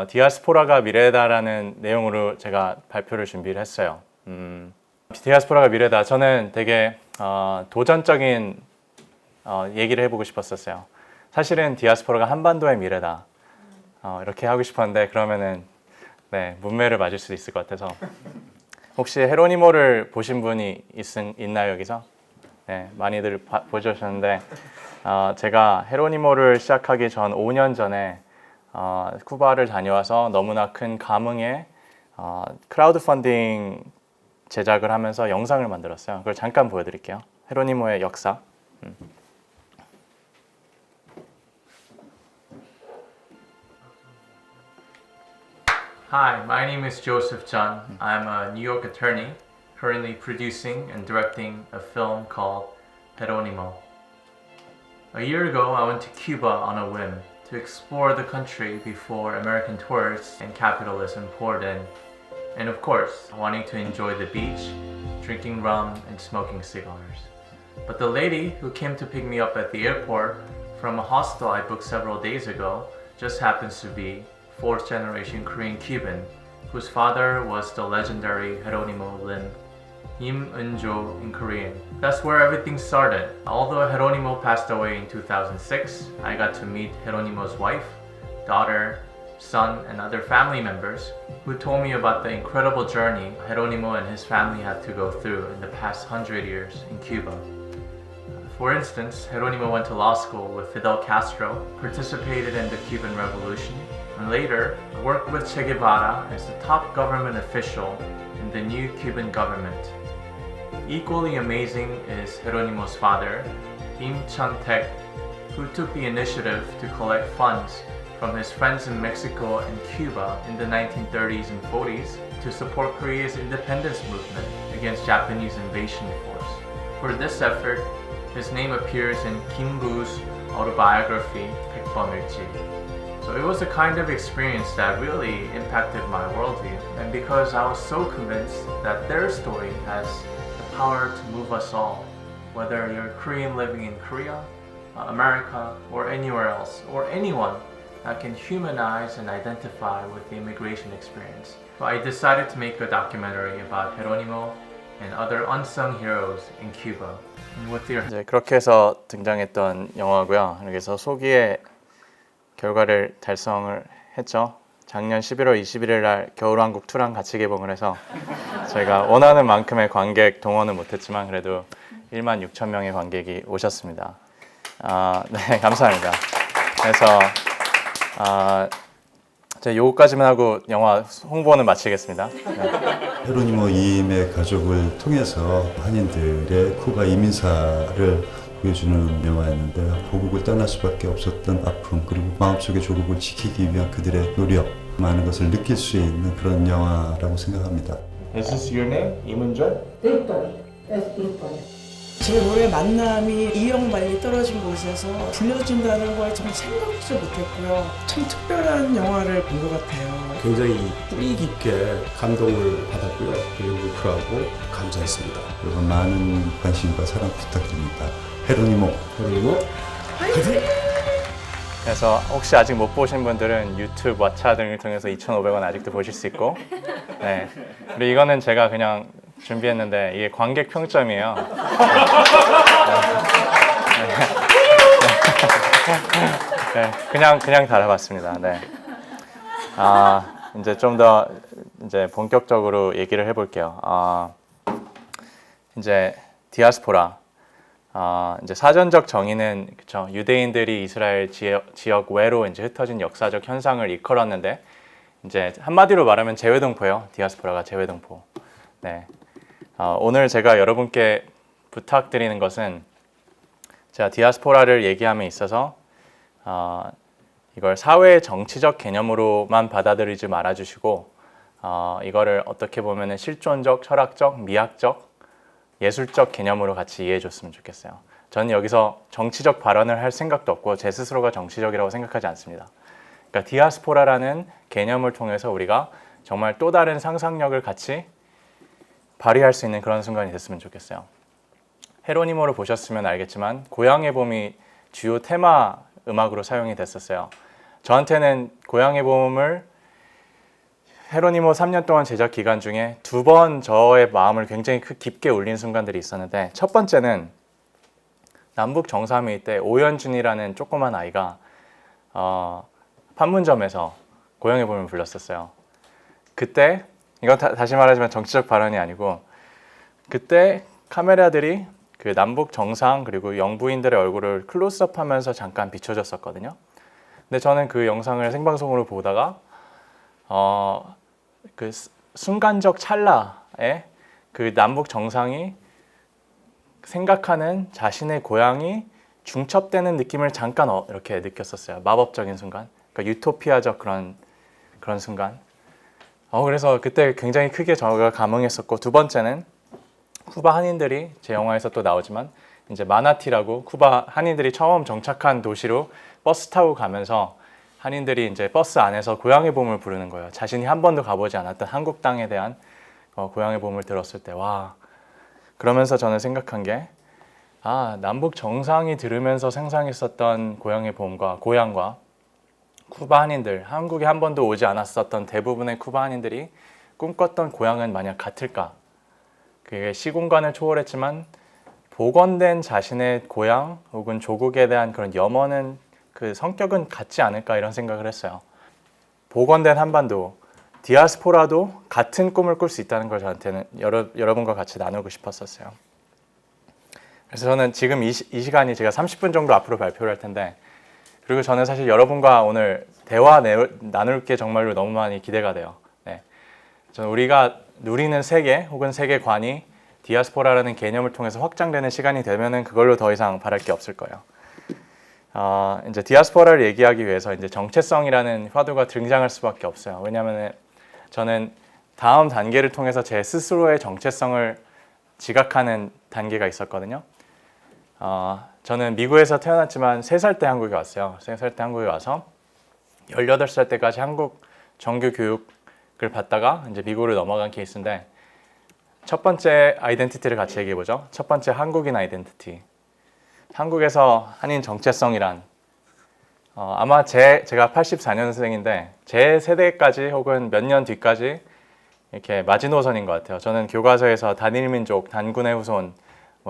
디아스포라가 미래다라는 내용으로 제가 발표를 준비를 했어요. 디아스포라가 미래다. 저는 되게 도전적인 얘기를 해보고 싶었었어요. 사실은 디아스포라가 한반도의 미래다. 이렇게 하고 싶었는데 그러면은 네, 문매를 맞을 수도 있을 것 같아서 혹시 헤로니모를 보신 분이 있나요 여기서? 네, 많이들 보셨는데 제가 헤로니모를 시작하기 전 5년 전에 쿠바를 다녀와서 너무나 큰 감흥에 크라우드 펀딩 제작을 하면서 영상을 만들었어요. 그걸 잠깐 보여드릴게요. 헤로니모의 역사. Hi, my name is Joseph Chun. I'm a New York attorney, currently producing and directing a film called Jeronimo. A year ago, I went to Cuba on a whim to explore the country before American tourists and capitalism poured in. And of course, wanting to enjoy the beach, drinking rum and smoking cigars. But the lady who came to pick me up at the airport from a hostel I booked several days ago just happens to be fourth generation Korean Cuban, whose father was the legendary Jeronimo Lim, Im Eun-jo in Korean. That's where everything started. Although Jeronimo passed away in 2006, I got to meet Jeronimo's wife, daughter, son, and other family members who told me about the incredible journey Jeronimo and his family had to go through in the past 100 years in Cuba. For instance, Jeronimo went to law school with Fidel Castro, participated in the Cuban Revolution, and later worked with Che Guevara as the top government official in the new Cuban government. Equally amazing is Jeronimo's father, Im Chun-tek, who took the initiative to collect funds from his friends in Mexico and Cuba in the 1930s and 40s to support Korea's independence movement against Japanese invasion force. For this effort, his name appears in Kim Bu's autobiography, 백번일지. So it was a kind of experience that really impacted my worldview, and because I was so convinced that their story has the power to move us all, whether you're Korean living in Korea, America, or anywhere else, or anyone that can humanize and identify with the immigration experience. So I decided to make a documentary about Jeronimo and other unsung heroes in Cuba. 이제 그렇게 해서 등장했던 영화고요. 여기서 소기의 결과를 달성을 했죠. 작년 11월 21일 날 겨울왕국 2랑 같이 개봉을 해서 저희가 원하는 만큼의 관객 동원은 못했지만 그래도 1만 6천 명의 관객이 오셨습니다. 네, 감사합니다. 그래서 제가 요거까지만 하고 영화 홍보는 마치겠습니다. 네. 헤로니모 임의 가족을 통해서 한인들의 쿠바 이민사를 보여주는 영화였는데요. 고국을 떠날 수밖에 없었던 아픔, 그리고 마음속의 조국을 지키기 위한 그들의 노력, 많은 것을 느낄 수 있는 그런 영화라고 생각합니다. Is this your name? 이문준? 제 노래 만남이 이영 멀리 떨어진 곳에서 불려진다는 걸 정말 생각지도 못했고요. 참 특별한 영화를 본 것 같아요. 굉장히 뿌리 깊게 감동을 받았고요. 그리고 뭉클하고 감사했습니다. 여러분 많은 관심과 사랑 부탁드립니다. 헤로니모. 그래서 혹시 아직 못 보신 분들은 유튜브, 왓챠 등을 통해서 2,500원 아직도 보실 수 있고, 네. 그리고 이거는 제가 그냥 준비했는데 이게 관객 평점이에요. 네, 그냥 달아봤습니다. 네. 이제 좀 더 이제 본격적으로 얘기를 해볼게요. 이제 디아스포라. 이제 사전적 정의는 그쵸, 유대인들이 이스라엘 지역 외로 이제 흩어진 역사적 현상을 일컬었는데 이제 한마디로 말하면 재외동포예요. 디아스포라가 재외동포. 네. 오늘 제가 여러분께 부탁드리는 것은 제가 디아스포라를 얘기함에 있어서 이걸 사회의 정치적 개념으로만 받아들이지 말아주시고 이거를 어떻게 보면 실존적, 철학적, 미학적, 예술적 개념으로 같이 이해해 줬으면 좋겠어요. 저는 여기서 정치적 발언을 할 생각도 없고 제 스스로가 정치적이라고 생각하지 않습니다. 그러니까 디아스포라라는 개념을 통해서 우리가 정말 또 다른 상상력을 같이 발휘할 수 있는 그런 순간이 됐으면 좋겠어요. 헤로니모를 보셨으면 알겠지만 고향의 봄이 주요 테마 음악으로 사용이 됐었어요. 저한테는 고향의 봄을 헤로니모 3년 동안 제작 기간 중에 2번 저의 마음을 굉장히 깊게 울린 순간들이 있었는데, 첫 번째는 남북 정상회의 때 오연준이라는 조그만 아이가 판문점에서 고향의 봄을 불렀었어요. 그때 이건 다시 말하지만 정치적 발언이 아니고, 그때 카메라들이 그 남북 정상 그리고 영부인들의 얼굴을 클로즈업하면서 잠깐 비춰줬었거든요. 근데 저는 그 영상을 생방송으로 보다가 그 순간적 찰나에 그 남북 정상이 생각하는 자신의 고향이 중첩되는 느낌을 잠깐 이렇게 느꼈었어요. 마법적인 순간, 그러니까 유토피아적 그런 순간. 그래서 그때 굉장히 크게 저가 감흥했었고, 두 번째는 쿠바 한인들이, 제 영화에서 또 나오지만 이제 마나티라고 쿠바 한인들이 처음 정착한 도시로 버스 타고 가면서 한인들이 이제 버스 안에서 고향의 봄을 부르는 거예요. 자신이 한 번도 가보지 않았던 한국 땅에 대한 고향의 봄을 들었을 때, 와, 그러면서 저는 생각한 게, 남북 정상이 들으면서 상상했었던 고향의 봄과 고향과 쿠바 한인들, 한국에 한 번도 오지 않았었던 대부분의 쿠바 한인들이 꿈꿨던 고향은 만약 같을까? 그게 시공간을 초월했지만 복원된 자신의 고향 혹은 조국에 대한 그런 염원은, 그 성격은 같지 않을까, 이런 생각을 했어요. 복원된 한반도, 디아스포라도 같은 꿈을 꿀 수 있다는 걸 저한테는 여러분과 같이 나누고 싶었었어요. 그래서 저는 지금 이 시간이 제가 30분 정도 앞으로 발표를 할 텐데, 그리고 저는 사실 여러분과 오늘 대화 나눌 게 정말로 너무 많이 기대가 돼요. 네. 저는 우리가 누리는 세계 혹은 세계관이 디아스포라라는 개념을 통해서 확장되는 시간이 되면은 그걸로 더 이상 바랄 게 없을 거예요. 이제 디아스포라를 얘기하기 위해서 이제 정체성이라는 화두가 등장할 수밖에 없어요. 왜냐하면 저는 다음 단계를 통해서 제 스스로의 정체성을 지각하는 단계가 있었거든요. 저는 미국에서 태어났지만 3살 때 한국에 왔어요. 3살 때 한국에 와서 18살 때까지 한국 정규 교육을 받다가 이제 미국으로 넘어간 케이스인데, 첫 번째 아이덴티티를 같이 얘기해 보죠. 첫 번째 한국인 아이덴티티. 한국에서 한인 정체성이란, 아마 제가 84년생인데 제 세대까지 혹은 몇 년 뒤까지 이렇게 마지노선인 것 같아요. 저는 교과서에서 단일민족, 단군의 후손,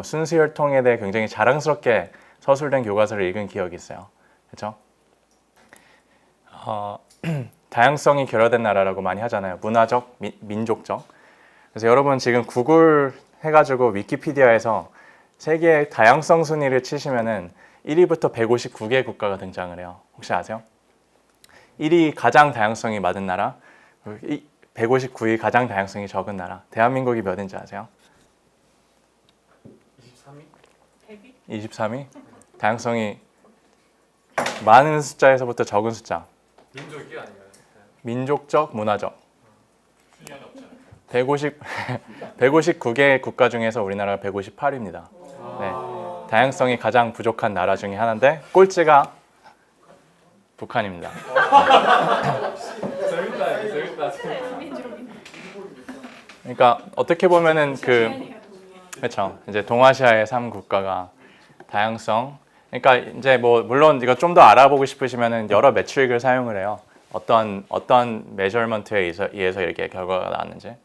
순수혈통에 대해 굉장히 자랑스럽게 서술된 교과서를 읽은 기억이 있어요. 그렇죠? 다양성이 결여된 나라라고 많이 하잖아요. 문화적, 민족적. 그래서 여러분 지금 구글 해가지고 위키피디아에서 세계 다양성 순위를 치시면은 1위부터 159개 국가가 등장을 해요. 혹시 아세요? 1위 가장 다양성이 많은 나라, 159위 가장 다양성이 적은 나라. 대한민국이 몇인지 아세요? 23위? 23위? 다양성이 많은 숫자에서부터 적은 숫자. 민족이 아니에요. 민족적, 문화적. 159개 국가 중에서 우리나라가 158위입니다. 네. 다양성이 가장 부족한 나라 중에 하나인데 꼴찌가 북한입니다. 그러니까 어떻게 보면은 그렇죠. 이제 동아시아의 3국가가 다양성. 그러니까 이제 뭐 물론 이거 좀 더 알아보고 싶으시면은 여러 매트릭을 사용을 해요. 어떤 메저먼트에 의해서 이렇게 결과가 나왔는지.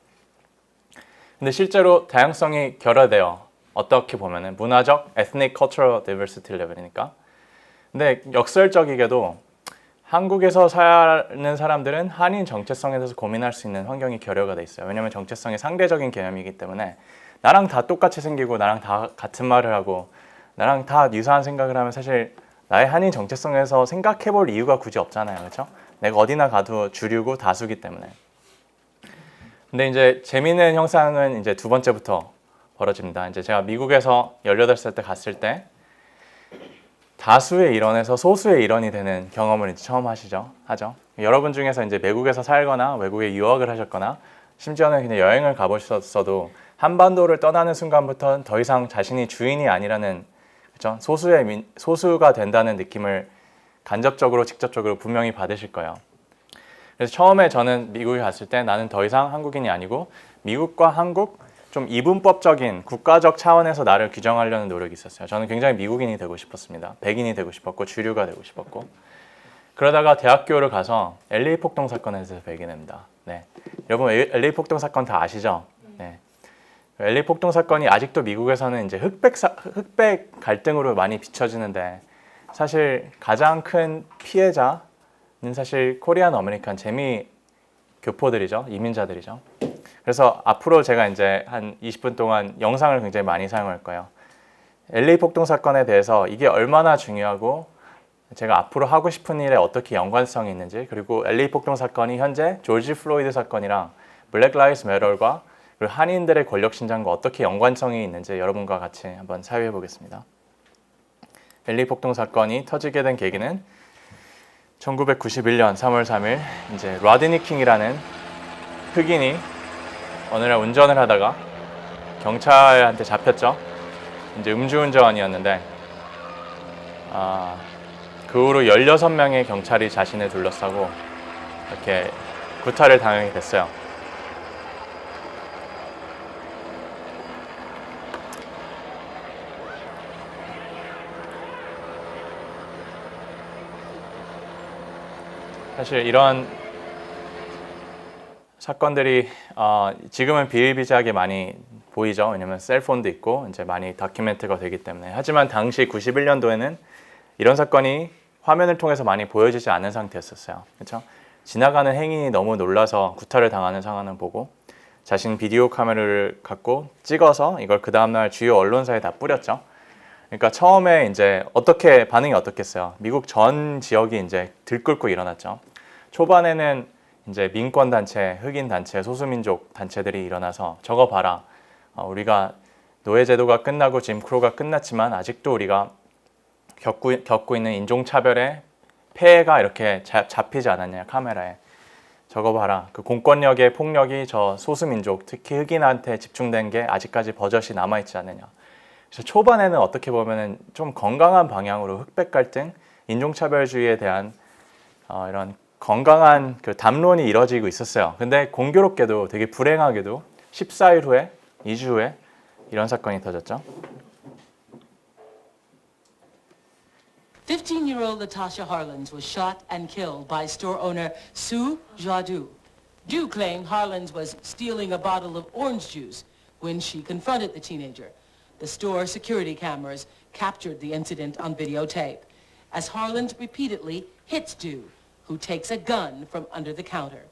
근데 실제로 다양성이 결여돼요. 어떻게 보면은 문화적, ethnic, cultural diversity 레벨이니까. 근데 역설적이게도 한국에서 사는 사람들은 한인 정체성에 대해서 고민할 수 있는 환경이 결여가 돼 있어요. 왜냐하면 정체성이 상대적인 개념이기 때문에 나랑 다 똑같이 생기고 나랑 다 같은 말을 하고 나랑 다 유사한 생각을 하면 사실 나의 한인 정체성에서 생각해 볼 이유가 굳이 없잖아요. 그렇죠? 내가 어디나 가도 주류고 다수기 때문에. 근데 이제 재미있는 현상은 이제 두 번째부터 벌어집니다. 이제 제가 미국에서 18살 때 갔을 때 다수의 일원에서 소수의 일원이 되는 경험을 이제 처음 하죠. 여러분 중에서 이제 외국에서 살거나 외국에 유학을 하셨거나 심지어는 그냥 여행을 가보셨어도 한반도를 떠나는 순간부터 더 이상 자신이 주인이 아니라는, 그렇죠? 소수가 된다는 느낌을 간접적으로 직접적으로 분명히 받으실 거예요. 그래서 처음에 저는 미국에 갔을 때 나는 더 이상 한국인이 아니고 미국과 한국 좀 이분법적인 국가적 차원에서 나를 규정하려는 노력이 있었어요. 저는 굉장히 미국인이 되고 싶었습니다. 백인이 되고 싶었고 주류가 되고 싶었고. 그러다가 대학교를 가서 LA 폭동 사건에 대해서 발견합니다. 네. 여러분 LA 폭동 사건 다 아시죠? 네. LA 폭동 사건이 아직도 미국에서는 이제 흑백 갈등으로 많이 비춰지는데 사실 가장 큰 피해자는 사실 코리안 아메리칸 재미 교포들이죠. 이민자들이죠. 그래서 앞으로 제가 이제 한 20분 동안 영상을 굉장히 많이 사용할 거예요. LA 폭동 사건에 대해서 이게 얼마나 중요하고 제가 앞으로 하고 싶은 일에 어떻게 연관성이 있는지, 그리고 LA 폭동 사건이 현재 조지 플로이드 사건이랑 블랙 라이브스 매터과 그리고 한인들의 권력 신장과 어떻게 연관성이 있는지 여러분과 같이 한번 사유해 보겠습니다. LA 폭동 사건이 터지게 된 계기는 1991년 3월 3일 이제 로드니 킹이라는 흑인이 어느 날 운전을 하다가 경찰한테 잡혔죠. 이제 음주운전이었는데 그 후로 16명의 경찰이 자신을 둘러싸고 이렇게 구타를 당하게 됐어요. 사실 이런 사건들이 지금은 비일비재하게 많이 보이죠. 왜냐면 셀폰도 있고 이제 많이 다큐멘트가 되기 때문에. 하지만 당시 91년도에는 이런 사건이 화면을 통해서 많이 보여지지 않은 상태였었어요. 그렇죠? 지나가는 행인이 너무 놀라서 구타를 당하는 상황을 보고 자신 비디오 카메라를 갖고 찍어서 이걸 그 다음날 주요 언론사에 다 뿌렸죠. 그러니까 처음에 이제 반응이 어떻겠어요? 미국 전 지역이 이제 들끓고 일어났죠. 초반에는 이제 민권 단체, 흑인 단체, 소수민족 단체들이 일어나서 저거 봐라. 우리가 노예 제도가 끝나고 짐 크로가 끝났지만 아직도 우리가 겪고 있는 인종차별의 폐해가 이렇게 잡히지 않았냐, 카메라에. 저거 봐라. 그 공권력의 폭력이 저 소수민족, 특히 흑인한테 집중된 게 아직까지 버젓이 남아있지 않느냐. 그래서 초반에는 어떻게 보면은 좀 건강한 방향으로 흑백 갈등, 인종차별주의에 대한 이런 건강한 그 담론이 이뤄지고 있었어요. 근데 공교롭게도 되게 불행하게도 14일 후에, 2주 후에 이런 사건이 터졌죠. 15-year-old Latasha Harlins was shot and killed by store owner Sue Jadu. Du claimed Harlins was stealing a bottle of orange juice when she confronted the teenager. The store security cameras captured the incident on videotape as Harlins repeatedly hits Du, who takes a gun from under the counter.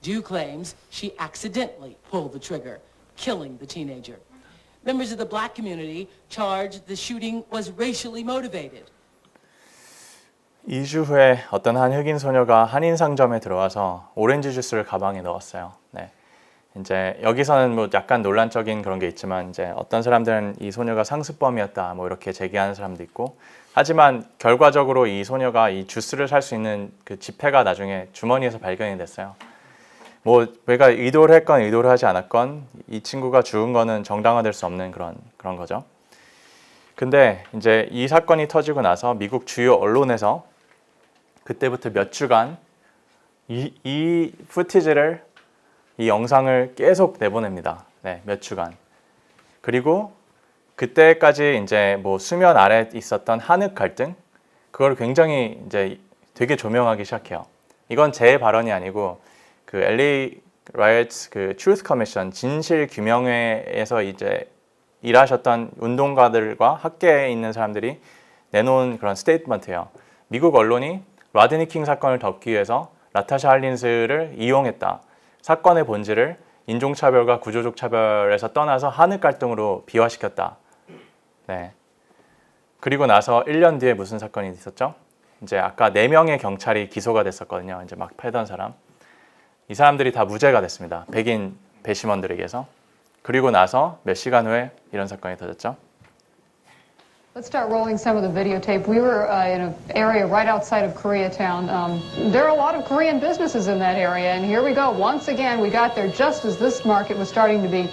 Du claims she accidentally pulled the trigger, killing the teenager. Members of the black community charged the shooting was racially motivated. 2주 후에 어떤 한 흑인 소녀가 한인 상점에 들어와서 오렌지 주스를 가방에 넣었어요. 네. 이제 여기서는 뭐 약간 논란적인 그런 게 있지만 이제 어떤 사람들은 이 소녀가 상습범이었다 뭐 이렇게 제기하는 사람도 있고, 하지만 결과적으로 이 소녀가 이 주스를 살 수 있는 그 지폐가 나중에 주머니에서 발견이 됐어요. 뭐 내가 의도를 했건 의도를 하지 않았건 이 친구가 죽은 거는 정당화될 수 없는 그런 거죠. 근데 이제 이 사건이 터지고 나서 미국 주요 언론에서 그때부터 몇 주간 이 푸티지를, 이 영상을 계속 내보냅니다. 네, 몇 주간. 그리고 그때까지 이제 뭐 수면 아래 있었던 한흑 갈등, 그걸 굉장히 이제 되게 조명하기 시작해요. 이건 제 발언이 아니고 그 LA Riots 그 Truth Commission 진실 규명회에서 이제 일하셨던 운동가들과 학계에 있는 사람들이 내놓은 그런 스테이트먼트예요. 미국 언론이 로드니 킹 사건을 덮기 위해서 라타샤 할린스를 이용했다. 사건의 본질을 인종차별과 구조적 차별에서 떠나서 한흑 갈등으로 비화시켰다. 네. 그리고 나서 1년 뒤에 무슨 사건이 있었죠? 이제 아까 4명의 경찰이 기소가 됐었거든요. 이제 막 패던 사람. 이 사람들이 다 무죄가 됐습니다. 백인 배심원들에게서. 그리고 나서 몇 시간 후에 이런 사건이 터졌죠. Let's start rolling some of the videotape. We were in an area right outside of Koreatown. There are a lot of Korean businesses in that area, and here we go. Once again, we got there just as this market was starting to be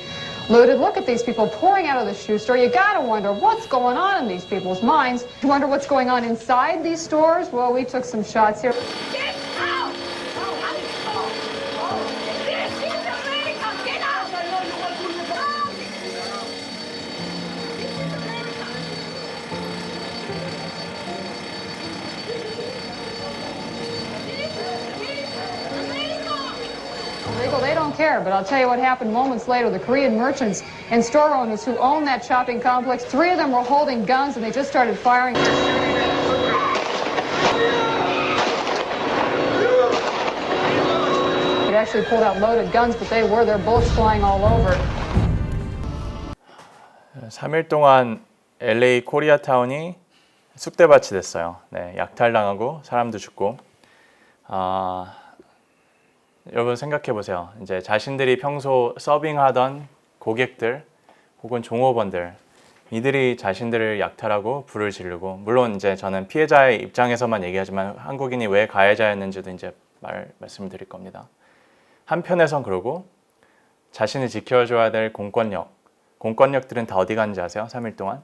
looted. Look at these people pouring out of the shoe store. You gotta wonder what's going on in these people's minds. You wonder what's going on inside these stores? Well, we took some shots here. Get out! This is America! Get out! illegal, they don't care. But I'll tell you what happened moments later. The Korean merchants and store owners who own that shopping complex, 3 of them were holding guns and they just started firing. They actually pulled out loaded guns, but their bullets flying all over. 3일 동안 LA 코리아타운이 쑥대밭이 됐어요. 네, 약탈당하고 사람도 죽고. 여러분 생각해 보세요. 이제 자신들이 평소 서빙하던 고객들 혹은 종업원들 이들이 자신들을 약탈하고 불을 지르고, 물론 이제 저는 피해자의 입장에서만 얘기하지만 한국인이 왜 가해자였는지도 이제 말씀을 드릴 겁니다. 한편에선 그러고 자신이 지켜줘야 될 공권력들은 다 어디 갔는지 아세요? 3일 동안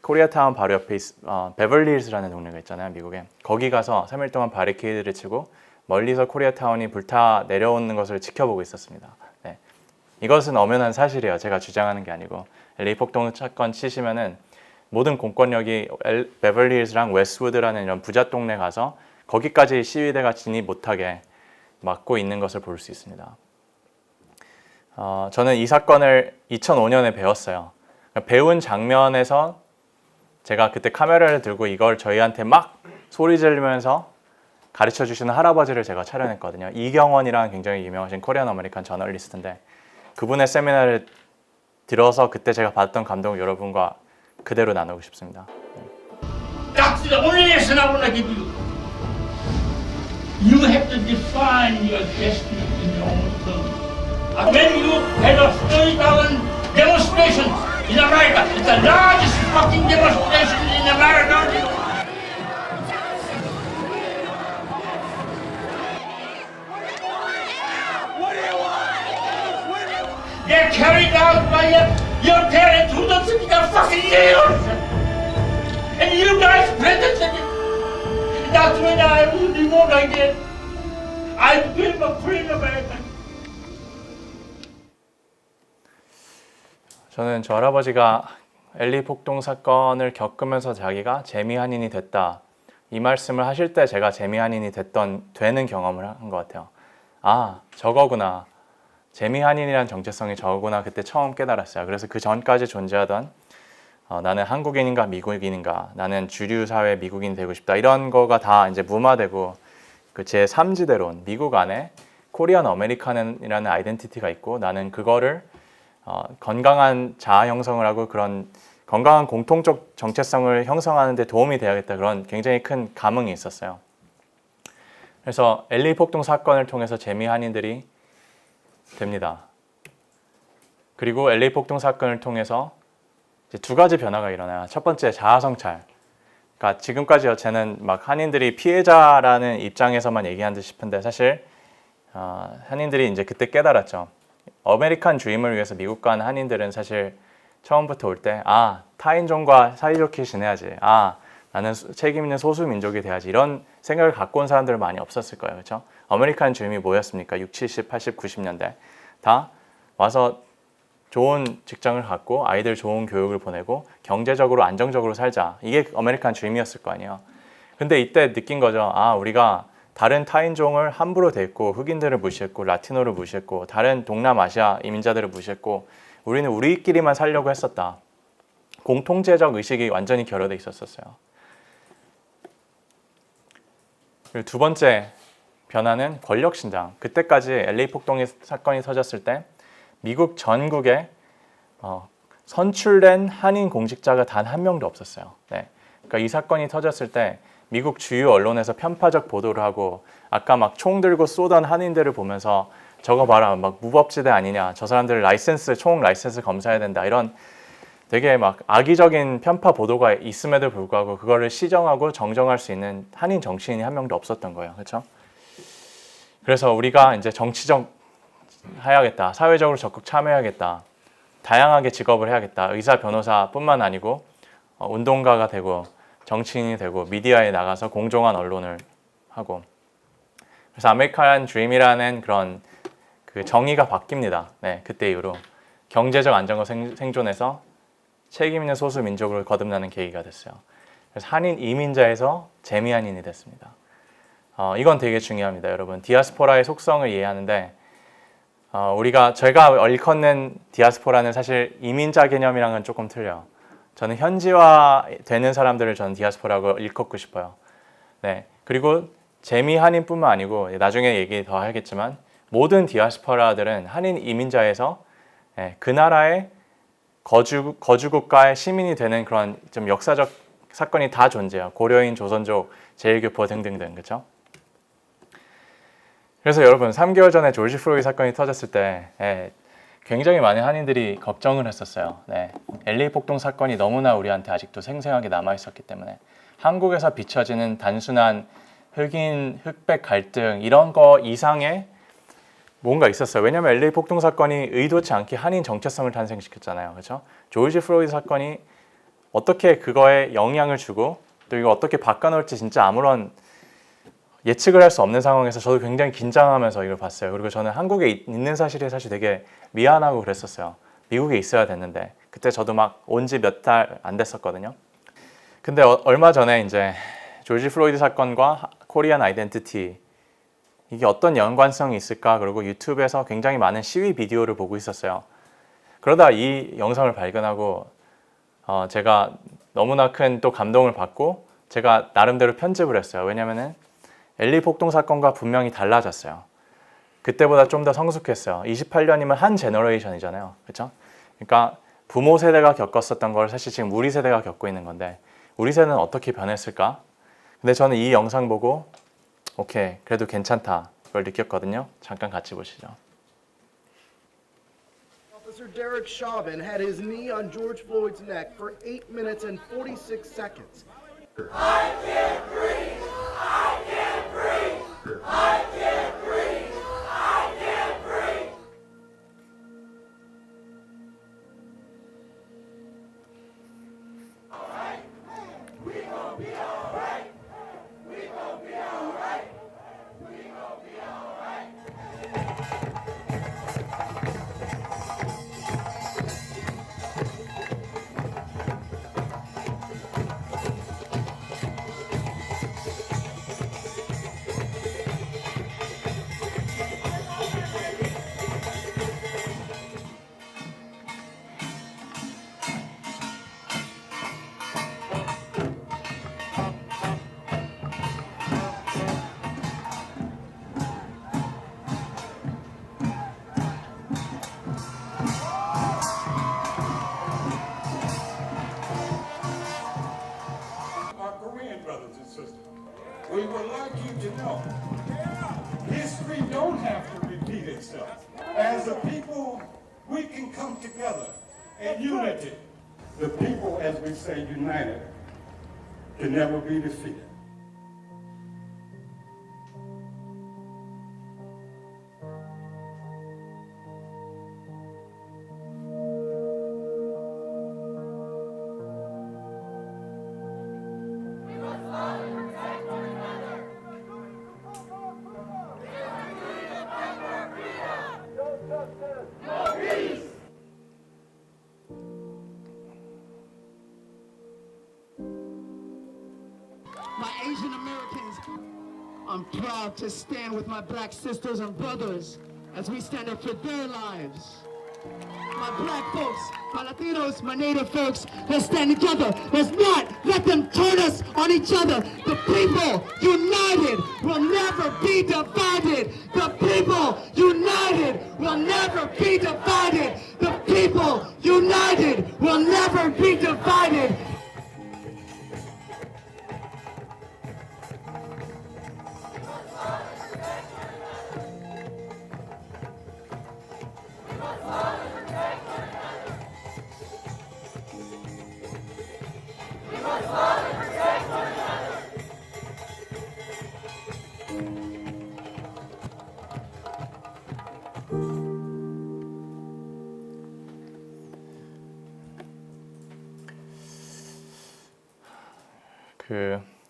코리아타운 바로 옆에 베벌리힐스라는 동네가 있잖아요, 미국에. 거기 가서 3일 동안 바리케이드를 치고 멀리서 코리아타운이 불타 내려오는 것을 지켜보고 있었습니다. 네. 이것은 엄연한 사실이에요. 제가 주장하는 게 아니고. LA 폭동 사건 치시면은 모든 공권력이 베벌리힐스랑 웨스트우드라는 이런 부자 동네 가서 거기까지 시위대가 진입 못하게 막고 있는 것을 볼 수 있습니다. 저는 이 사건을 2005년에 배웠어요. 배운 장면에서 제가 그때 카메라를 들고 이걸 저희한테 막 소리 지르면서 가르쳐 주시는 할아버지를 제가 촬영했거든요. 이경원이라는 굉장히 유명하신 코리안 아메리칸 저널리스트인데, 그분의 세미나를 들어서 그때 제가 받았던 감동을 여러분과 그대로 나누고 싶습니다. That's the only lesson I want to give you. You have to define your destiny in your own terms. When you had a 30,000 demonstrations in America, it's the largest fucking demonstration in America. They're carried out by your parents who don't speak a fucking English. And you guys presented it. That's when I was devoted again. I became a free American. 저는 저 할아버지가 LA 폭동 사건을 겪으면서 자기가 재미 한인이 됐다, 이 말씀을 하실 때 제가 재미 한인이 되는 경험을 한 것 같아요. 아, 저거구나. 재미 한인이란 정체성이 저거구나. 그때 처음 깨달았어요. 그래서 그 전까지 존재하던 나는 한국인인가 미국인인가, 나는 주류 사회 미국인 되고 싶다, 이런 거가 다 이제 무마되고 그 제 3지대론, 미국 안에 코리안 아메리칸이라는 아이덴티티가 있고 나는 그거를 건강한 자아 형성을 하고 그런 건강한 공통적 정체성을 형성하는 데 도움이 돼야겠다, 그런 굉장히 큰 감흥이 있었어요. 그래서 LA 폭동 사건을 통해서 재미 한인들이 됩니다. 그리고 LA 폭동 사건을 통해서 이제 2가지 변화가 일어나요. 첫 번째, 자아 성찰. 그러니까 지금까지 저는 막 한인들이 피해자라는 입장에서만 얘기한 듯 싶은데 사실 한인들이 이제 그때 깨달았죠. 아메리칸 드림을 위해서 미국 간 한인들은 사실 처음부터 올 때 타인종과 사이좋게 지내야지, 나는 책임 있는 소수 민족이 돼야지, 이런 생각을 갖고 온 사람들은 많이 없었을 거예요. 그렇죠? 아메리칸 드림이 뭐였습니까? 60, 70, 80, 90년대 다 와서 좋은 직장을 갖고 아이들 좋은 교육을 보내고 경제적으로 안정적으로 살자, 이게 아메리칸 드림이었을 거 아니에요. 근데 이때 느낀 거죠. 우리가 다른 타인종을 함부로 대했고 흑인들을 무시했고 라티노를 무시했고 다른 동남아시아 이민자들을 무시했고 우리는 우리끼리만 살려고 했었다. 공통체적 의식이 완전히 결여돼 있었어요. 그리고 2번째 변화는 권력 신장. 그때까지 LA 폭동 사건이 터졌을 때 미국 전국에 선출된 한인 공직자가 단 한 명도 없었어요. 네. 그러니까 이 사건이 터졌을 때 미국 주요 언론에서 편파적 보도를 하고 아까 막 총 들고 쏘던 한인들을 보면서 저거 봐라, 막 무법지대 아니냐, 저 사람들 총 라이센스 검사해야 된다, 이런 되게 막 악의적인 편파 보도가 있음에도 불구하고 그거를 시정하고 정정할 수 있는 한인 정치인이 한 명도 없었던 거예요. 그렇죠? 그래서 우리가 이제 정치적 해야겠다, 사회적으로 적극 참여해야겠다, 다양하게 직업을 해야겠다, 의사, 변호사뿐만 아니고 운동가가 되고 정치인이 되고 미디어에 나가서 공정한 언론을 하고. 그래서 아메리칸 드림이라는 그런 그 정의가 바뀝니다. 네, 그때 이후로 경제적 안정과 생존에서 책임 있는 소수 민족으로 거듭나는 계기가 됐어요. 그래서 한인 이민자에서 재미 한인이 됐습니다. 이건 되게 중요합니다, 여러분. 디아스포라의 속성을 이해하는데 제가 일컫는 디아스포라는 사실 이민자 개념이랑은 조금 틀려요. 저는 현지화 되는 사람들을 저는 디아스포라고 일컫고 싶어요. 네. 그리고 재미 한인뿐만 아니고 나중에 얘기 더 하겠지만 모든 디아스포라들은 한인 이민자에서 그 나라의 거주 국가의 시민이 되는 그런 좀 역사적 사건이 다 존재해요. 고려인, 조선족, 제일교포 등등등, 그렇죠? 그래서 여러분 3개월 전에 조지 플로이드 사건이 터졌을 때 굉장히 많은 한인들이 걱정을 했었어요. 네. LA 폭동 사건이 너무나 우리한테 아직도 생생하게 남아 있었기 때문에 한국에서 비춰지는 단순한 흑인, 흑백 갈등 이런 거 이상의 뭔가 있었어요. 왜냐하면 LA 폭동 사건이 의도치 않게 한인 정체성을 탄생시켰잖아요. 그렇죠? 조지 플로이드 사건이 어떻게 그거에 영향을 주고 또 이거 어떻게 바꿔놓을지 진짜 아무런 예측을 할 수 없는 상황에서 저도 굉장히 긴장하면서 이걸 봤어요. 그리고 저는 한국에 있는 사실이 사실 되게 미안하고 그랬었어요. 미국에 있어야 됐는데 그때 저도 막 온 지 몇 달 안 됐었거든요. 근데 얼마 전에 이제 조지 플로이드 사건과 코리안 아이덴티티 이게 어떤 연관성이 있을까? 그리고 유튜브에서 굉장히 많은 시위 비디오를 보고 있었어요. 그러다 이 영상을 발견하고 제가 너무나 큰 또 감동을 받고 제가 나름대로 편집을 했어요. 왜냐면은 LA 폭동 사건과 분명히 달라졌어요. 그때보다 좀 더 성숙했어요. 28년이면 한 제너레이션이잖아요. 그렇죠? 그러니까 부모 세대가 겪었었던 걸 사실 지금 우리 세대가 겪고 있는 건데 우리 세대는 어떻게 변했을까? 근데 저는 이 영상 보고 오케이, 그래도 괜찮다 그걸 느꼈거든요. 잠깐 같이 보시죠. Officer Derek Chauvin had his knee on George Floyd's neck for 8 minutes and 46 seconds. I can't breathe! I can't breathe! I can't breathe! I can't breathe! All right. We gon' be all right. We gon' be all right. We gon' be all right. Our Korean brothers and sisters, we would like you to know history don't have to repeat itself. As a people, we can come together in unity. The people, as we say, united, can never be defeated. My Asian Americans, I'm proud to stand with my black sisters and brothers as we stand up for their lives. My black folks, my Latinos, my Native folks, let's stand together. Let's not let them turn us on each other. The people united will never be divided. The people united will never be divided. The people united will never be divided.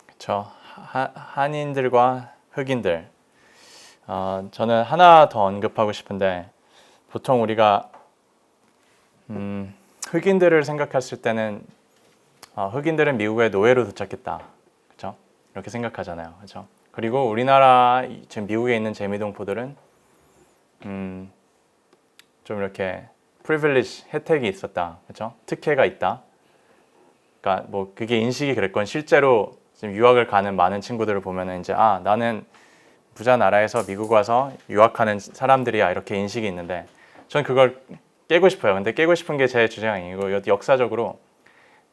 그쵸. 한인들과 흑인들. 저는 하나 더 언급하고 싶은데 보통 우리가 흑인들을 생각했을 때는 흑인들은 미국의 노예로 도착했다. 그렇죠? 이렇게 생각하잖아요. 그렇죠? 그리고 우리나라 지금 미국에 있는 재미동포들은 좀 이렇게 프리빌리지 혜택이 있었다, 그렇죠? 특혜가 있다. 그러니까 뭐 그게 인식이 그랬건 실제로 지금 유학을 가는 많은 친구들을 보면은 이제 나는 부자 나라에서 미국 와서 유학하는 사람들이야 이렇게 인식이 있는데 전 그걸 깨고 싶어요. 근데 깨고 싶은 게 제 주장이 아니고 역사적으로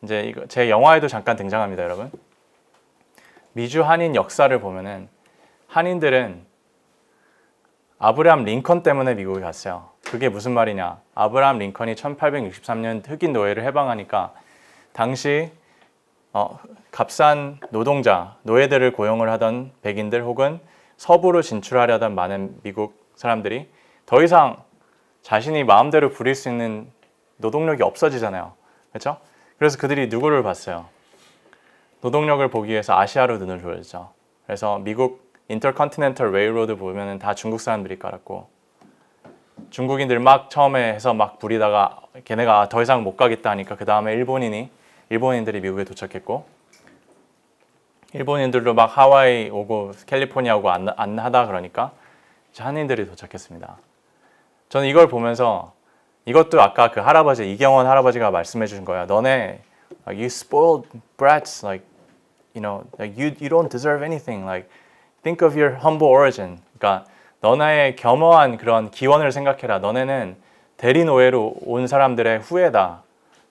이제 이거 제 영화에도 잠깐 등장합니다, 여러분. 미주 한인 역사를 보면은 한인들은 아브라함 링컨 때문에 미국에 갔어요. 그게 무슨 말이냐? 아브라함 링컨이 1863년 흑인 노예를 해방하니까 당시 값싼 노동자, 노예들을 고용을 하던 백인들 혹은 서부로 진출하려던 많은 미국 사람들이 더 이상 자신이 마음대로 부릴 수 있는 노동력이 없어지잖아요. 그렇죠? 그래서 그들이 누구를 봤어요? 노동력을 보기 위해서 아시아로 눈을 돌렸죠. 그래서 미국 인터컨티넨털 레일로드 보면은 다 중국 사람들이 깔았고 중국인들 막 처음에 해서 막 부리다가 걔네가 더 이상 못 가겠다 하니까 그 다음에 일본인들이 미국에 도착했고 일본인들도 막 하와이 오고 캘리포니아 오고 안 하다 그러니까 한인들이 도착했습니다. 저는 이걸 보면서 이것도 아까 그 할아버지 이경원 할아버지가 말씀해 주신 거예요. 너네 you spoiled brats like you know like you don't deserve anything like think of your humble origin. 그러니까 너네의 겸허한 그런 기원을 생각해라. 너네는 대리 노예로 온 사람들의 후예다.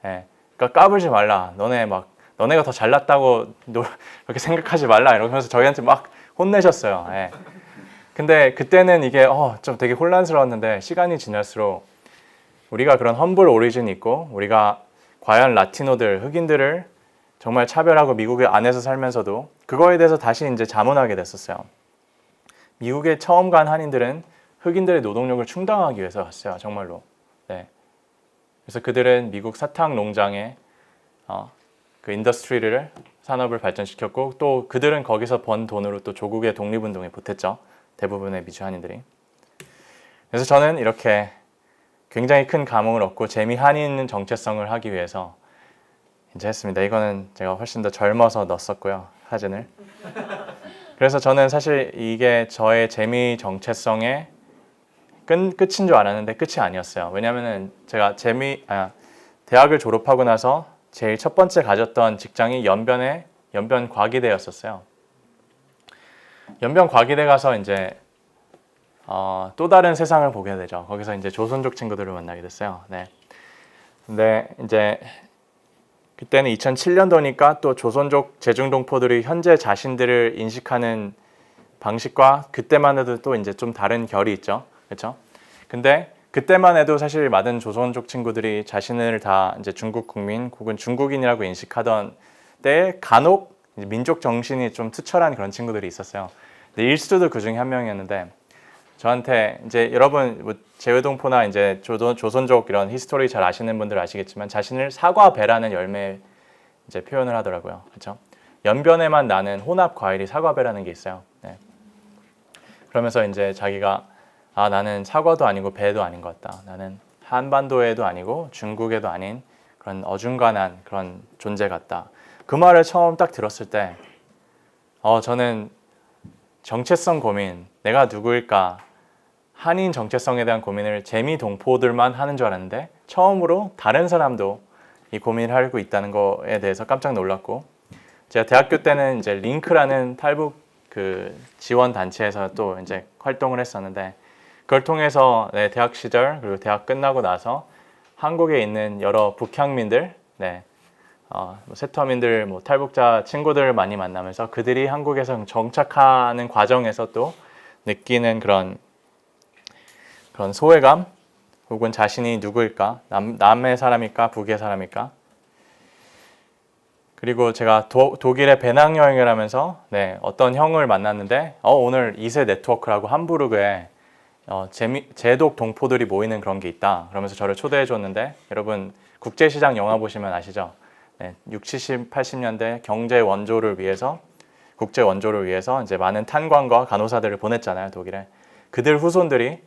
예. 그러니까 까불지 말라. 너네가 더 잘났다고 그렇게 생각하지 말라. 이러면서 저희한테 막 혼내셨어요. 예. 근데 그때는 이게 좀 되게 혼란스러웠는데 시간이 지날수록 우리가 그런 험블 오리진이 있고 우리가 과연 라티노들, 흑인들을 정말 차별하고 미국의 안에서 살면서도 그거에 대해서 다시 이제 자문하게 됐었어요. 미국에 처음 간 한인들은 흑인들의 노동력을 충당하기 위해서 갔어요. 정말로. 네. 그래서 그들은 미국 사탕 농장에 그 인더스트리를 산업을 발전시켰고 또 그들은 거기서 번 돈으로 또 조국의 독립운동에 보탰죠. 대부분의 미주 한인들이. 그래서 저는 이렇게 굉장히 큰 감흥을 얻고 재미 한인 정체성을 하기 위해서 이제 했습니다. 이거는 제가 훨씬 더 젊어서 넣었었고요, 사진을. 그래서 저는 사실 이게 저의 재미 정체성의 끝인 줄 알았는데 끝이 아니었어요. 왜냐하면 제가 대학을 졸업하고 나서 제일 첫 번째 가졌던 직장이 연변 과기대였었어요. 연변 과기대 가서 이제 또 다른 세상을 보게 되죠. 거기서 이제 조선족 친구들을 만나게 됐어요. 네. 근데 이제 그때는 2007년도니까 또 조선족 제중동포들이 현재 자신들을 인식하는 방식과 그때만 해도 또 이제 좀 다른 결이 있죠. 그렇죠? 근데 그때만 해도 사실 많은 조선족 친구들이 자신을 다 이제 중국 국민 혹은 중국인이라고 인식하던 때에 간혹 민족 정신이 좀 투철한 그런 친구들이 있었어요. 근데 일수도 그 중에 한 명이었는데 저한테 이제 여러분 뭐 제외동포나 이제 조선족 이런 히스토리 잘 아시는 분들 아시겠지만 자신을 사과배라는 열매 이제 표현을 하더라고요. 그렇죠? 연변에만 나는 혼합 과일이 사과배라는 게 있어요. 네. 그러면서 이제 자기가 나는 사과도 아니고 배도 아닌 것 같다. 나는 한반도에도 아니고 중국에도 아닌 그런 어중간한 그런 존재 같다. 그 말을 처음 딱 들었을 때 저는 정체성 고민, 내가 누구일까, 한인 정체성에 대한 고민을 재미 동포들만 하는 줄 알았는데 처음으로 다른 사람도 이 고민을 하고 있다는 거에 대해서 깜짝 놀랐고 제가 대학교 때는 이제 링크라는 탈북 그 지원 단체에서 또 이제 활동을 했었는데 그걸 통해서 대학 시절 그리고 대학 끝나고 나서 한국에 있는 여러 북향민들, 뭐 세터민들, 뭐 탈북자 친구들을 많이 만나면서 그들이 한국에서 정착하는 과정에서 또 느끼는 그런 소외감 혹은 자신이 누구일까, 남의 사람일까, 북의 사람일까. 그리고 제가 독일에 배낭여행을 하면서 어떤 형을 만났는데 오늘 2세 네트워크라고 함부르크에 제독 동포들이 모이는 그런 게 있다. 그러면서 저를 초대해 줬는데 여러분 국제시장 영화 보시면 아시죠? 60, 70, 80년대 경제 원조를 위해서 국제 원조를 위해서 이제 많은 탄광과 간호사들을 보냈잖아요, 독일에. 그들 후손들이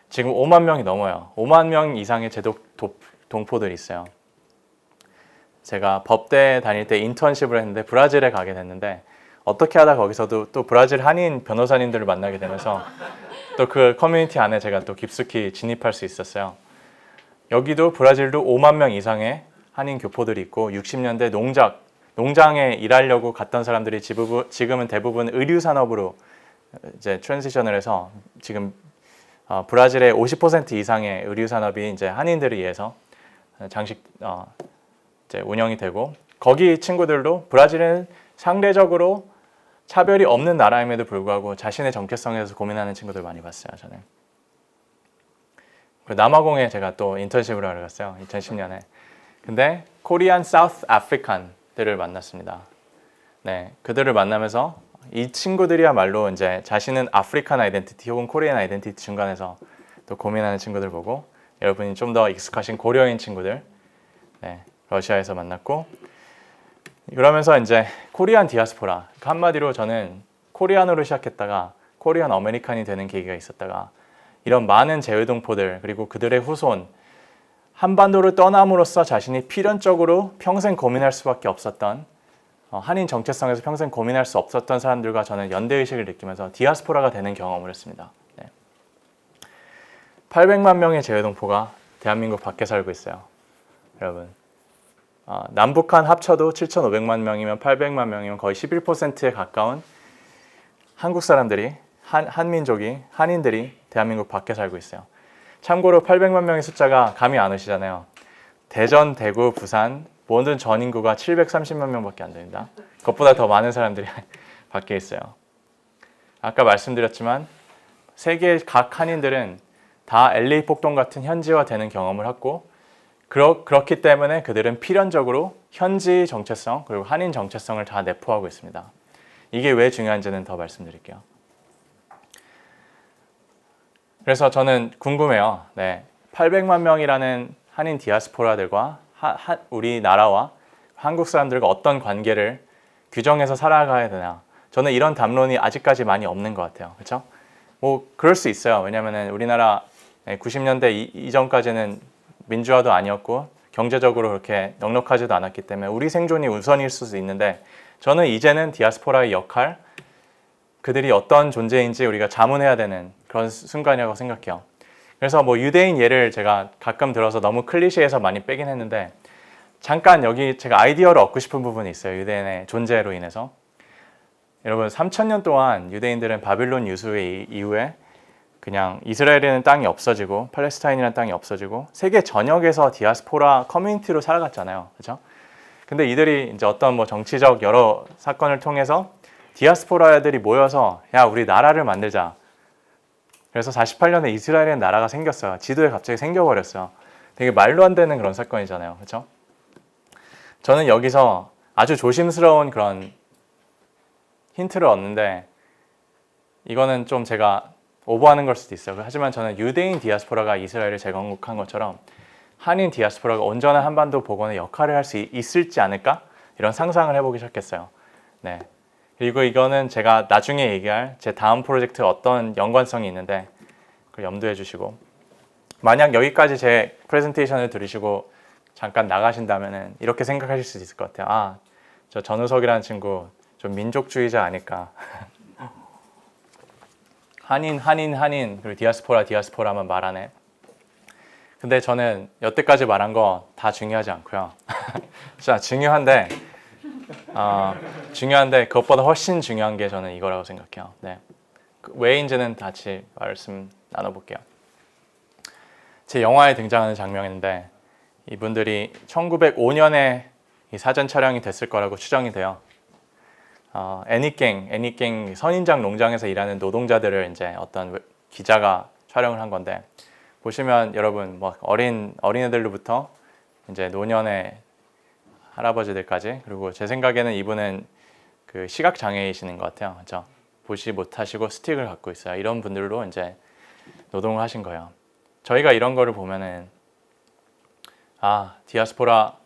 지금 5만 명이 넘어요. 5만 명 이상의 제독 동포들이 있어요. 제가 법대 다닐 때 인턴십을 했는데 브라질에 가게 됐는데 어떻게 하다 거기서도 또 브라질 한인 변호사님들을 만나게 되면서 또 그 커뮤니티 안에 제가 또 깊숙이 진입할 수 있었어요. 여기도 브라질도 5만 명 이상의 한인 교포들이 있고 60년대 농장에 일하려고 갔던 사람들이 지금은 대부분 의류 산업으로 이제 트랜지션을 해서 지금 브라질의 50% 이상의 의류 산업이 이제 한인들에 의해서 이제 운영이 되고 거기 친구들도 브라질은 상대적으로 차별이 없는 나라임에도 불구하고 자신의 정체성에 대해서 고민하는 친구들 많이 봤어요. 저는. 남아공에 제가 또 인턴십을 하러 갔어요. 2010년에. 근데 코리안 사우스 아프리칸들을 만났습니다. 네, 그들을 만나면서 이 친구들이야말로 이제 자신은 아프리칸 아이덴티티 혹은 코리안 아이덴티티 중간에서 또 고민하는 친구들 보고 여러분이 좀 더 익숙하신 고려인 친구들 네, 러시아에서 만났고 그러면서 이제 코리안 디아스포라 한마디로 저는 코리안으로 시작했다가 코리안 아메리칸이 되는 계기가 있었다가 이런 많은 재외동포들 그리고 그들의 후손 한반도를 떠남으로써 자신이 필연적으로 평생 고민할 수밖에 없었던 한인 정체성에서 평생 고민할 수 없었던 사람들과 저는 연대의식을 느끼면서 디아스포라가 되는 경험을 했습니다. 네. 800만 명의 재외동포가 대한민국 밖에 살고 있어요. 여러분 남북한 합쳐도 7,500만 명이면 800만 명이면 거의 11%에 가까운 한국 사람들이 한민족이 한인들이 대한민국 밖에 살고 있어요. 참고로 800만 명의 숫자가 감이 안 오시잖아요. 대전, 대구, 부산 모든 전 인구가 730만 명밖에 안 됩니다. 그것보다 더 많은 사람들이 밖에 있어요. 아까 말씀드렸지만 세계 각 한인들은 다 LA 폭동 같은 현지화되는 경험을 했고 그렇기 때문에 그들은 필연적으로 현지 정체성 그리고 한인 정체성을 다 내포하고 있습니다. 이게 왜 중요한지는 더 말씀드릴게요. 그래서 저는 궁금해요. 네, 800만 명이라는 한인 디아스포라들과 우리나라와 한국 사람들과 어떤 관계를 규정해서 살아가야 되나. 저는 이런 담론이 아직까지 많이 없는 것 같아요. 그렇죠? 뭐 그럴 수 있어요. 왜냐하면 우리나라 90년대 이전까지는 민주화도 아니었고 경제적으로 그렇게 넉넉하지도 않았기 때문에 우리 생존이 우선일 수도 있는데 저는 이제는 디아스포라의 역할, 그들이 어떤 존재인지 우리가 자문해야 되는 그런 순간이라고 생각해요. 그래서 뭐 유대인 예를 제가 가끔 들어서 너무 클리셰해서 많이 빼긴 했는데 잠깐 여기 제가 아이디어를 얻고 싶은 부분이 있어요. 유대인의 존재로 인해서. 여러분 3,000년 동안 유대인들은 바빌론 유수 이후에 그냥 이스라엘에는 땅이 없어지고 팔레스타인이라는 땅이 없어지고 세계 전역에서 디아스포라 커뮤니티로 살아갔잖아요. 그렇죠? 근데 이들이 이제 어떤 뭐 정치적 여러 사건을 통해서 디아스포라들이 모여서 야 우리 나라를 만들자. 그래서 48년에 이스라엘의 나라가 생겼어요. 지도에 갑자기 생겨버렸어요. 되게 말도 안 되는 그런 사건이잖아요. 그렇죠? 저는 여기서 아주 조심스러운 그런 힌트를 얻는데 이거는 좀 제가 오버하는 걸 수도 있어요. 하지만 저는 유대인 디아스포라가 이스라엘을 재건국한 것처럼 한인 디아스포라가 온전한 한반도 복원의 역할을 할 수 있을지 않을까? 이런 상상을 해보기 시작했어요. 네. 그리고 이거는 제가 나중에 얘기할 제 다음 프로젝트에 어떤 연관성이 있는데 그걸 염두해 주시고 만약 여기까지 제 프레젠테이션을 들으시고 잠깐 나가신다면 이렇게 생각하실 수 있을 것 같아요. 아, 저 전우석이라는 친구 좀 민족주의자 아닐까. 한인 그리고 디아스포라만 말하네. 근데 저는 여태까지 말한 거 다 중요하지 않고요. 자, 중요한데 그것보다 훨씬 중요한 게 저는 이거라고 생각해요. 네. 왜인지는 같이 말씀 나눠볼게요. 제 영화에 등장하는 장면인데 이분들이 1905년에 이 사전 촬영이 됐을 거라고 추정이 돼요. 애니깽 선인장 농장에서 일하는 노동자들을 이제 어떤 기자가 촬영을 한 건데 보시면 여러분 뭐 어린애들로부터 이제 노년의 할아버지들까지 그리고 제 생각에는 이분은 그 시각 장애이시는 것 같아요. 그렇죠? 보지 못하시고 스틱을 갖고 있어요. 이런 분들로 이제 노동을 하신 거예요. 저희가 이런 거를 보면은 디아스포라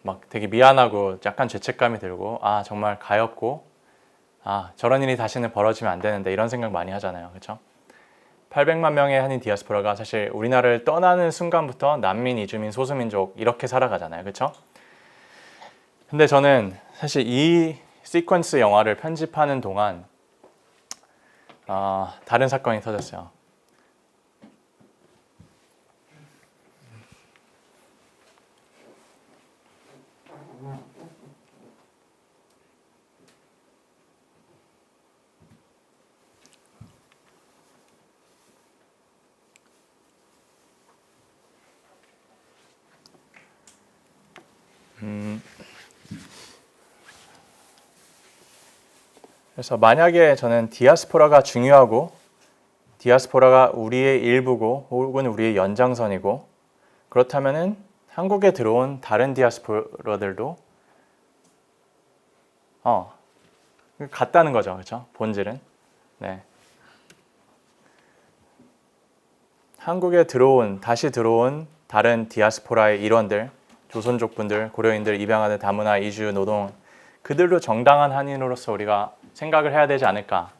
막 되게 미안하고 약간 죄책감이 들고 정말 가엾고 저런 일이 다시는 벌어지면 안 되는데 이런 생각 많이 하잖아요. 그렇죠? 800만 명의 한인 디아스포라가 사실 우리나라를 떠나는 순간부터 난민, 이주민, 소수민족 이렇게 살아가잖아요. 그렇죠? 근데 저는 사실 이 시퀀스 영화를 편집하는 동안 다른 사건이 터졌어요. 그래서 만약에 저는 디아스포라가 중요하고 디아스포라가 우리의 일부고 혹은 우리의 연장선이고 그렇다면은 한국에 들어온 다른 디아스포라들도 같다는 거죠, 그렇죠? 본질은. 네. 한국에 다시 들어온 다른 디아스포라의 일원들, 조선족 분들, 고려인들, 입양하는 다문화, 이주, 노동, 그들도 정당한 한인으로서 우리가 생각을 해야 되지 않을까.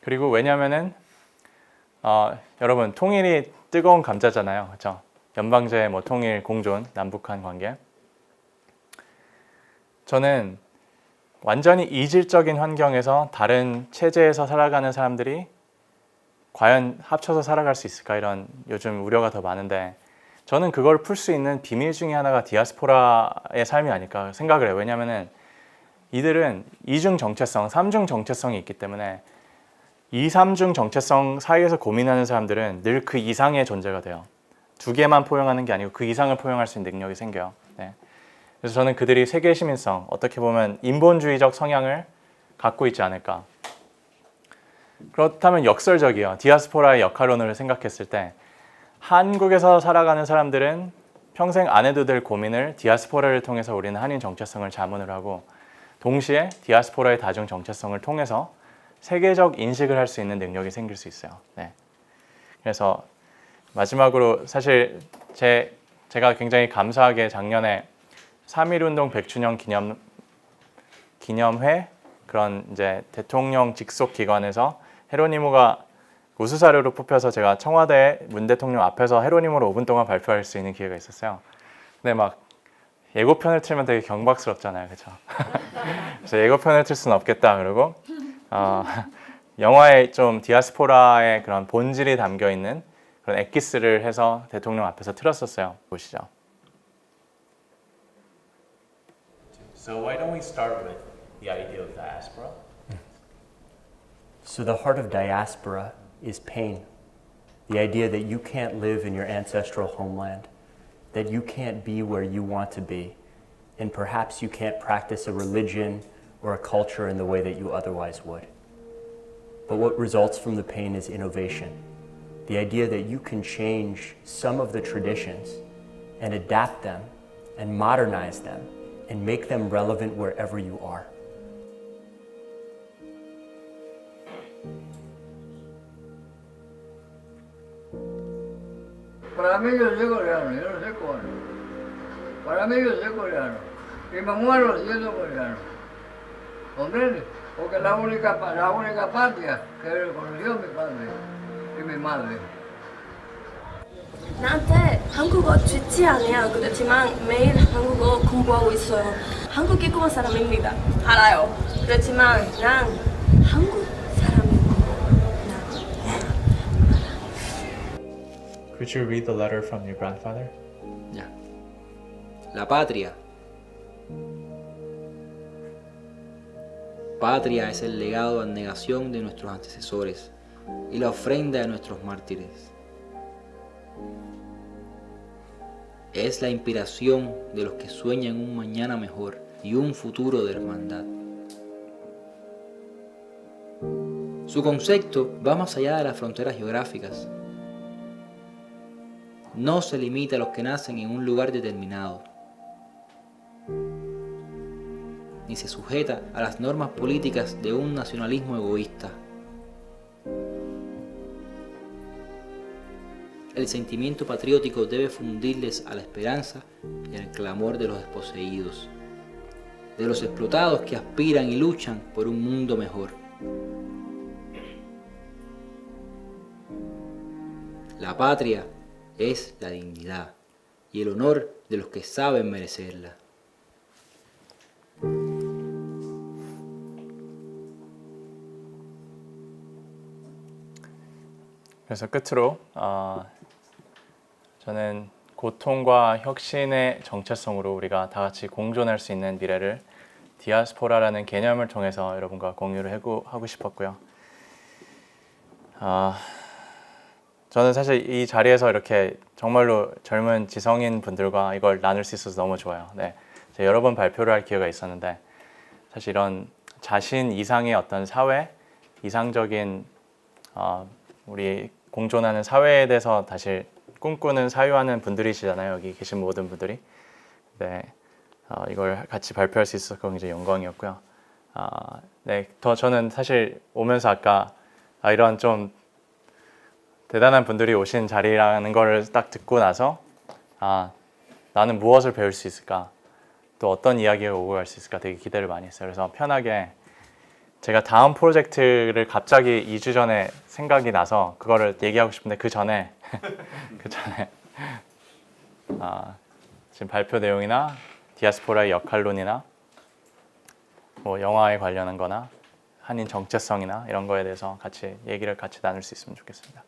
그리고 왜냐하면은 여러분 통일이 뜨거운 감자잖아요, 그렇죠? 연방제, 통일, 공존, 남북한 관계. 저는 완전히 이질적인 환경에서 다른 체제에서 살아가는 사람들이 과연 합쳐서 살아갈 수 있을까 이런 요즘 우려가 더 많은데 저는 그걸 풀 수 있는 비밀 중에 하나가 디아스포라의 삶이 아닐까 생각을 해요. 왜냐하면 이들은 이중 정체성, 삼중 정체성이 있기 때문에 2, 3중 정체성 사이에서 고민하는 사람들은 늘 그 이상의 존재가 돼요. 두 개만 포용하는 게 아니고 그 이상을 포용할 수 있는 능력이 생겨요. 네. 그래서 저는 그들이 세계 시민성, 어떻게 보면 인본주의적 성향을 갖고 있지 않을까. 그렇다면 역설적이에요. 디아스포라의 역할론을 생각했을 때 한국에서 살아가는 사람들은 평생 안 해도 될 고민을 디아스포라를 통해서 우리는 한인 정체성을 자문을 하고 동시에 디아스포라의 다중 정체성을 통해서 세계적 인식을 할 수 있는 능력이 생길 수 있어요. 네. 그래서 마지막으로 사실 제가 굉장히 감사하게 작년에 3.1운동 100주년 기념회 그런 이제 대통령 직속 기관에서 헤로니모가 우수사료로 뽑혀서 제가 청와대 문 대통령 앞에서 헤로니모로 5분 동안 발표할 수 있는 기회가 있었어요. 근데 막 예고편을 틀면 되게 경박스럽잖아요, 그렇죠? 그래서 예고편을 틀 수는 없겠다 그러고 영화에 좀 디아스포라의 그런 본질이 담겨 있는 그런 엑기스를 해서 대통령 앞에서 틀었었어요. 보시죠. So why don't we start with the idea of diaspora? So the heart of diaspora is pain. The idea that you can't live in your ancestral homeland, that you can't be where you want to be, and perhaps you can't practice a religion or a culture in the way that you otherwise would. But what results from the pain is innovation. The idea that you can change some of the traditions and adapt them and modernize them and make them relevant wherever you are. Para mí yo soy coreano, yo no soy cubano. Para mí yo soy coreano. Y me muero siendo coreano. ¿Comprende? Porque la única patria que reconoció mi padre y mi madre. 나한테 한국어 좋지 않아요. 그렇지만 매일 한국어 공부하고 있어요. 한국 끼고만 사람입니다. 알아요. 그렇지만 난 한국 사람이고. Could you read the letter from your grandfather? Ya. La patria. Patria es el legado de abnegación de nuestros antecesores y la ofrenda de nuestros mártires. Es la inspiración de los que sueñan un mañana mejor y un futuro de hermandad. Su concepto va más allá de las fronteras geográficas. No se limita a los que nacen en un lugar determinado, ni se sujeta a las normas políticas de un nacionalismo egoísta. El sentimiento patriótico debe fundirles a la esperanza y al clamor de los desposeídos, de los explotados que aspiran y luchan por un mundo mejor. La patria es la dignidad y el honor de los que saben merecerla. 그래서 끝으로 저는 고통과 혁신의 정체성으로 우리가 다 같이 공존할 수 있는 미래를 디아스포라라는 개념을 통해서 여러분과 공유를 하고 싶었고요. 저는 사실 이 자리에서 이렇게 정말로 젊은 지성인 분들과 이걸 나눌 수 있어서 너무 좋아요. 네, 제가 여러 번 발표를 할 기회가 있었는데 사실 이런 자신 이상의 어떤 사회, 이상적인 우리 공존하는 사회에 대해서 다시 꿈꾸는 사유하는 분들이시잖아요. 여기 계신 모든 분들이. 네, 이걸 같이 발표할 수 있어서 굉장히 영광이었고요. 네, 저는 사실 오면서 아까 이런 좀 대단한 분들이 오신 자리라는 걸 딱 듣고 나서 나는 무엇을 배울 수 있을까? 또 어떤 이야기가 오고 갈 수 있을까? 되게 기대를 많이 했어요. 그래서 편하게 제가 다음 프로젝트를 갑자기 2주 전에 생각이 나서 그거를 얘기하고 싶은데 그 전에 지금 발표 내용이나 디아스포라의 역할론이나 뭐 영화에 관련한 거나 한인 정체성이나 이런 거에 대해서 같이 얘기를 같이 나눌 수 있으면 좋겠습니다.